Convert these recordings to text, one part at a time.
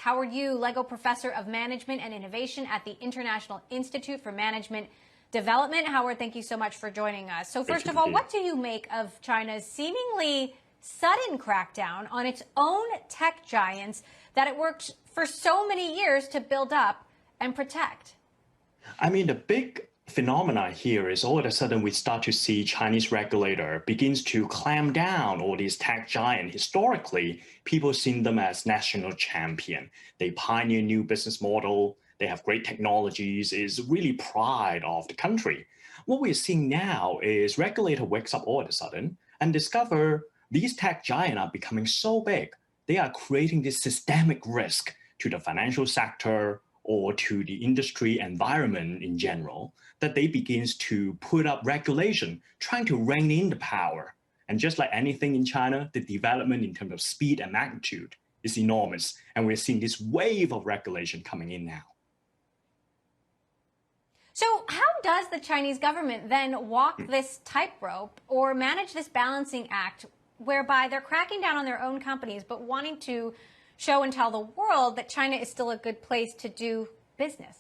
Howard Yu, Lego Professor of Management and Innovation at the International Institute for Management Development. Howard, thank you so much for joining us. So first of all, what do you make of China's seemingly sudden crackdown on its own tech giants that it worked for so many years to build up and protect? I mean, the big phenomena here is all of a sudden we start to see Chinese regulator begins to clamp down all these tech giants. Historically, people seen them as national champion. They pioneer new business model. They have great technologies, is really pride of the country. What we're seeing now is regulator wakes up all of a sudden and discover these tech giants are becoming so big. They are creating this systemic risk to the financial sector or to the industry environment in general, that they begins to put up regulation, trying to rein in the power. And just like anything in China, the development in terms of speed and magnitude is enormous. And we're seeing this wave of regulation coming in now. So how does the Chinese government then walk this tightrope or manage this balancing act whereby they're cracking down on their own companies but wanting to show and tell the world that China is still a good place to do business?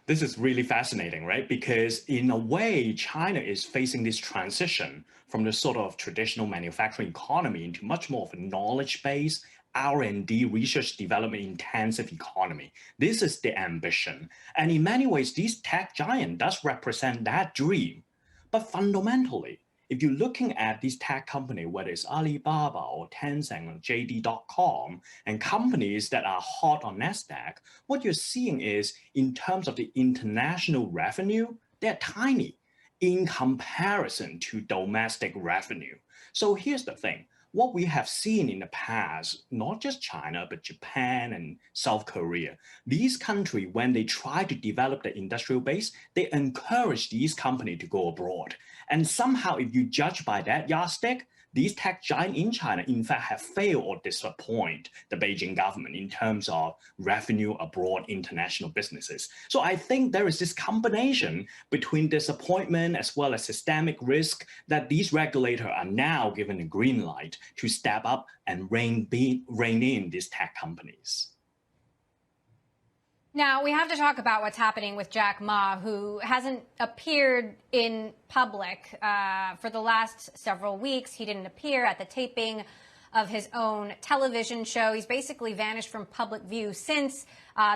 This is really fascinating, right? Because in a way, China is facing this transition from the sort of traditional manufacturing economy into much more of a knowledge-based, R&D, research development intensive economy. This is the ambition. And in many ways, this tech giant does represent that dream. But fundamentally, if you're looking at these tech companies, whether it's Alibaba or Tencent or JD.com, and companies that are hot on NASDAQ, what you're seeing is in terms of the international revenue, they're tiny in comparison to domestic revenue. So here's the thing. What we have seen in the past, not just China, but Japan and South Korea, these countries, when they try to develop the industrial base, they encourage these companies to go abroad. And somehow, if you judge by that yardstick, these tech giants in China, in fact, have failed or disappointed the Beijing government in terms of revenue abroad international businesses. So I think there is this combination between disappointment as well as systemic risk that these regulators are now given a green light to step up and rein in these tech companies. Now, we have to talk about what's happening with Jack Ma, who hasn't appeared in public for the last several weeks. He didn't appear at the taping of his own television show. He's basically vanished from public view since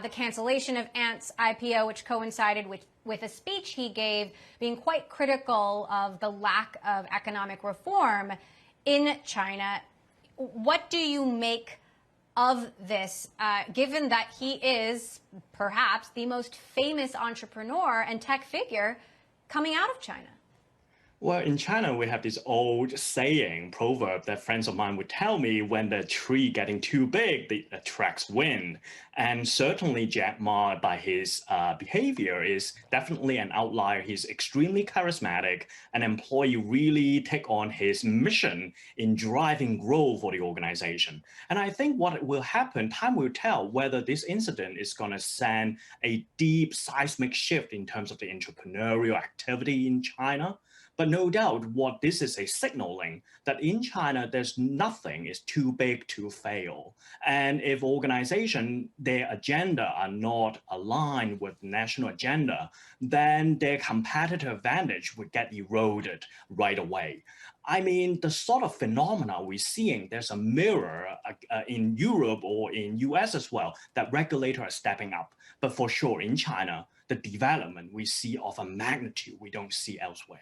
the cancellation of Ant's IPO, which coincided with a speech he gave being quite critical of the lack of economic reform in China. What do you make of this, given that he is perhaps the most famous entrepreneur and tech figure coming out of China? Well, in China, we have this old saying, proverb that friends of mine would tell me, when the tree getting too big, it attracts wind. And certainly Jack Ma, by his behavior, is definitely an outlier. He's extremely charismatic. An employee really take on his mission in driving growth for the organization. And I think what will happen, time will tell whether this incident is going to send a deep seismic shift in terms of the entrepreneurial activity in China. But no doubt what this is a signaling that in China, there's nothing is too big to fail. And if organizations, their agenda are not aligned with national agenda, then their competitive advantage would get eroded right away. I mean, the sort of phenomena we're seeing, there's a mirror in Europe or in US as well, that regulators are stepping up. But for sure, in China, the development we see of a magnitude we don't see elsewhere.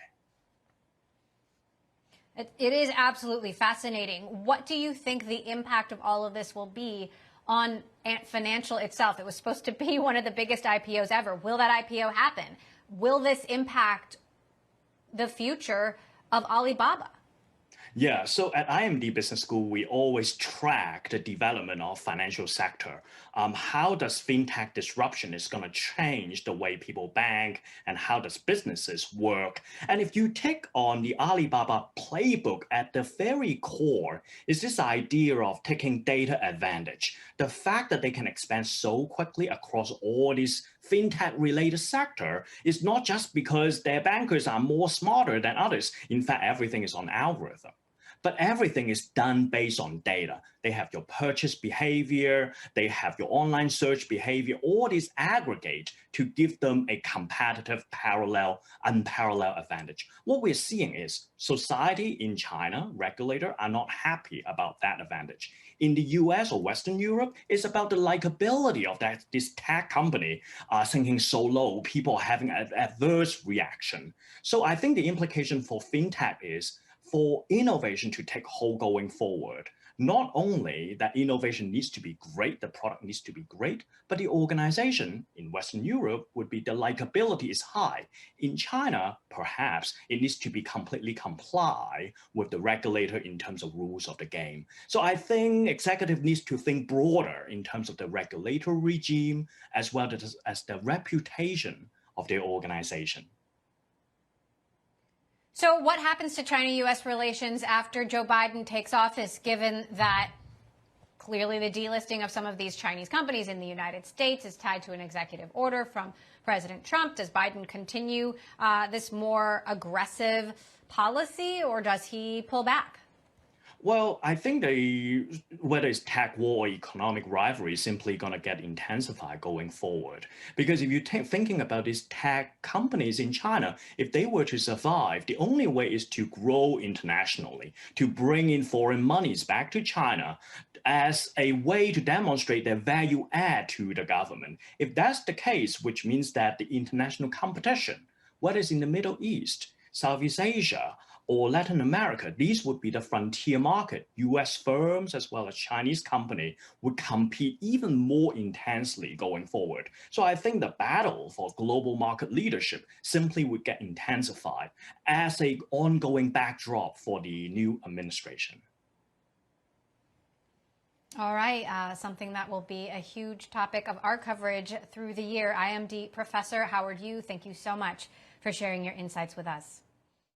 It is absolutely fascinating. What do you think the impact of all of this will be on Ant Financial itself? It was supposed to be one of the biggest IPOs ever. Will that IPO happen? Will this impact the future of Alibaba? Yeah, so at IMD Business School, we always track the development of financial sector. How does fintech disruption is going to change the way people bank and how does businesses work? And if you take on the Alibaba playbook at the very core is this idea of taking data advantage. The fact that they can expand so quickly across all these fintech related sector is not just because their bankers are more smarter than others. In fact, everything is on algorithm. But everything is done based on data. They have your purchase behavior, they have your online search behavior, all these aggregate to give them a competitive, unparalleled advantage. What we're seeing is society in China, regulator, are not happy about that advantage. In the US or Western Europe, it's about the likability of this tech company sinking so low, people having an adverse reaction. So I think the implication for fintech is for innovation to take hold going forward. Not only that innovation needs to be great, the product needs to be great, but the organization in Western Europe would be the likability is high. In China, perhaps it needs to be completely comply with the regulator in terms of rules of the game. So I think executive needs to think broader in terms of the regulatory regime as well as the reputation of their organization. So what happens to China-U.S. relations after Joe Biden takes office, given that clearly the delisting of some of these Chinese companies in the United States is tied to an executive order from President Trump? Does Biden continue this more aggressive policy, or does he pull back? Well, I think whether it's tech war or economic rivalry is simply going to get intensified going forward. Because if you're thinking about these tech companies in China, if they were to survive, the only way is to grow internationally, to bring in foreign monies back to China as a way to demonstrate their value add to the government. If that's the case, which means that the international competition, whether it's in the Middle East, Southeast Asia, or Latin America, these would be the frontier market. US firms as well as Chinese company would compete even more intensely going forward. So I think the battle for global market leadership simply would get intensified as an ongoing backdrop for the new administration. All right, something that will be a huge topic of our coverage through the year. IMD professor Howard Yu, thank you so much for sharing your insights with us.